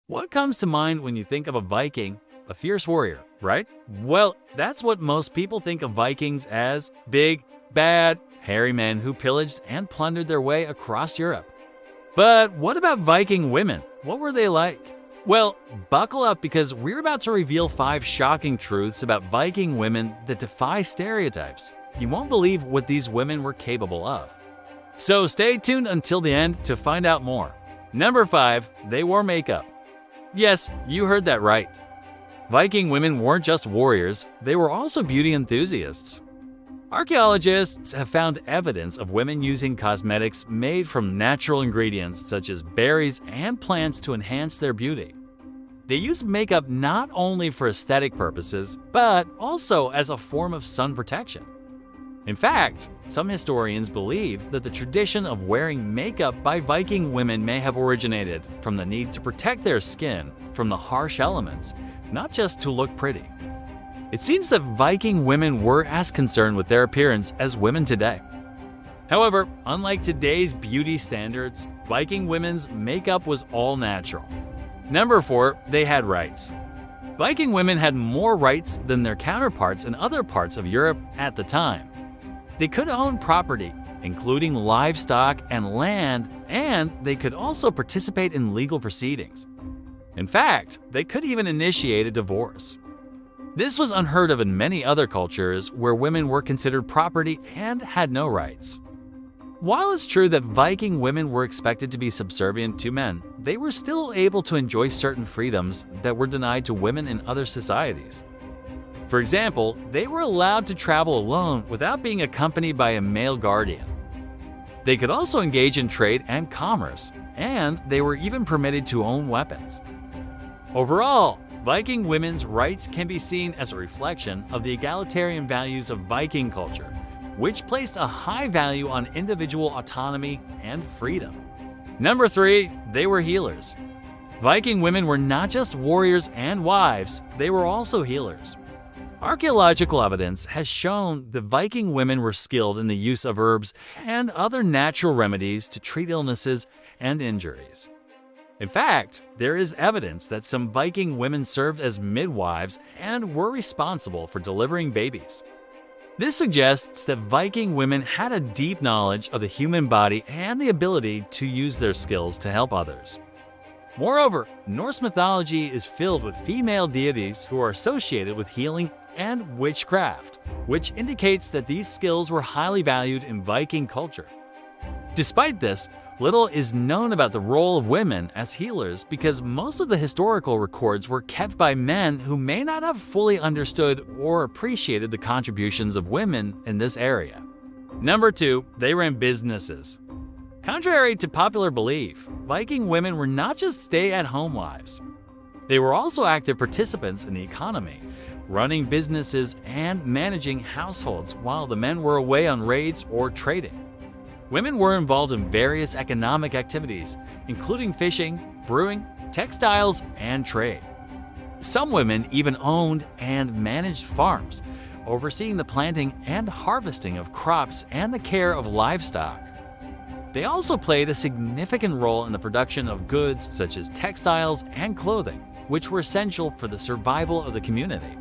What comes to mind when you think of a Viking? A fierce warrior, right? Well, that's what most people think of Vikings as: big, bad, hairy men who pillaged and plundered their way across Europe. But what about Viking women? What were they like? Well, buckle up because we're about to reveal 5 shocking truths about Viking women that defy stereotypes. You won't believe what these women were capable of. So stay tuned until the end to find out more. Number 5, they wore makeup. Yes, you heard that right. Viking women weren't just warriors, they were also beauty enthusiasts. Archaeologists have found evidence of women using cosmetics made from natural ingredients such as berries and plants to enhance their beauty. They used makeup not only for aesthetic purposes, but also as a form of sun protection. In fact, some historians believe that the tradition of wearing makeup by Viking women may have originated from the need to protect their skin from the harsh elements, not just to look pretty. It seems that Viking women were as concerned with their appearance as women today. However, unlike today's beauty standards, Viking women's makeup was all natural. Number 4, they had rights. Viking women had more rights than their counterparts in other parts of Europe at the time. They could own property, including livestock and land, and they could also participate in legal proceedings. In fact, they could even initiate a divorce. This was unheard of in many other cultures where women were considered property and had no rights. While it's true that Viking women were expected to be subservient to men, they were still able to enjoy certain freedoms that were denied to women in other societies. For example, they were allowed to travel alone without being accompanied by a male guardian. They could also engage in trade and commerce, and they were even permitted to own weapons. Overall, Viking women's rights can be seen as a reflection of the egalitarian values of Viking culture, which placed a high value on individual autonomy and freedom. Number 3, they were healers. Viking women were not just warriors and wives, they were also healers. Archaeological evidence has shown that Viking women were skilled in the use of herbs and other natural remedies to treat illnesses and injuries. In fact, there is evidence that some Viking women served as midwives and were responsible for delivering babies. This suggests that Viking women had a deep knowledge of the human body and the ability to use their skills to help others. Moreover, Norse mythology is filled with female deities who are associated with healing and witchcraft, which indicates that these skills were highly valued in Viking culture. Despite this, little is known about the role of women as healers because most of the historical records were kept by men who may not have fully understood or appreciated the contributions of women in this area. Number 2, they ran businesses. Contrary to popular belief, Viking women were not just stay-at-home wives. They were also active participants in the economy, running businesses and managing households while the men were away on raids or trading. Women were involved in various economic activities, including fishing, brewing, textiles, and trade. Some women even owned and managed farms, overseeing the planting and harvesting of crops and the care of livestock. They also played a significant role in the production of goods such as textiles and clothing, which were essential for the survival of the community.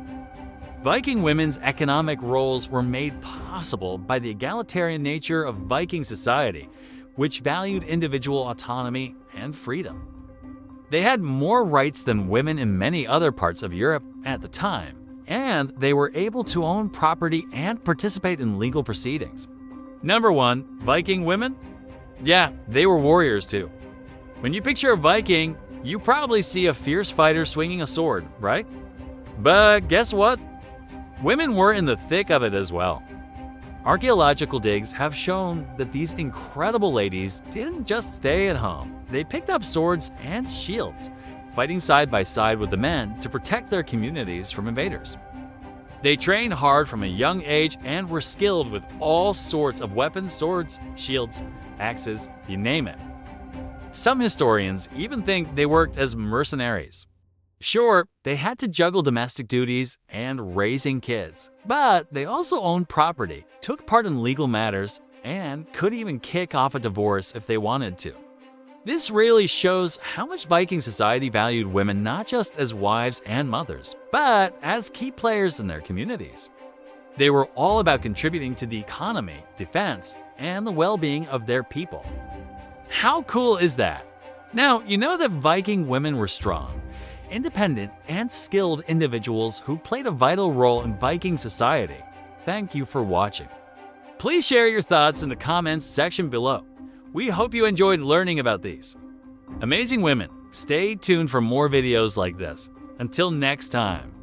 Viking women's economic roles were made possible by the egalitarian nature of Viking society, which valued individual autonomy and freedom. They had more rights than women in many other parts of Europe at the time, and they were able to own property and participate in legal proceedings. Number 1, Viking women? Yeah, they were warriors too. When you picture a Viking, you probably see a fierce fighter swinging a sword, right? But guess what? Women were in the thick of it as well. Archaeological digs have shown that these incredible ladies didn't just stay at home. They picked up swords and shields, fighting side by side with the men to protect their communities from invaders. They trained hard from a young age and were skilled with all sorts of weapons, swords, shields, axes, you name it. Some historians even think they worked as mercenaries. Sure, they had to juggle domestic duties and raising kids, but they also owned property, took part in legal matters, and could even kick off a divorce if they wanted to. This really shows how much Viking society valued women not just as wives and mothers, but as key players in their communities. They were all about contributing to the economy, defense, and the well-being of their people. How cool is that? Now, you know that Viking women were strong, independent, and skilled individuals who played a vital role in Viking society. Thank you for watching. Please share your thoughts in the comments section below. We hope you enjoyed learning about these amazing women. Stay tuned for more videos like this. Until next time.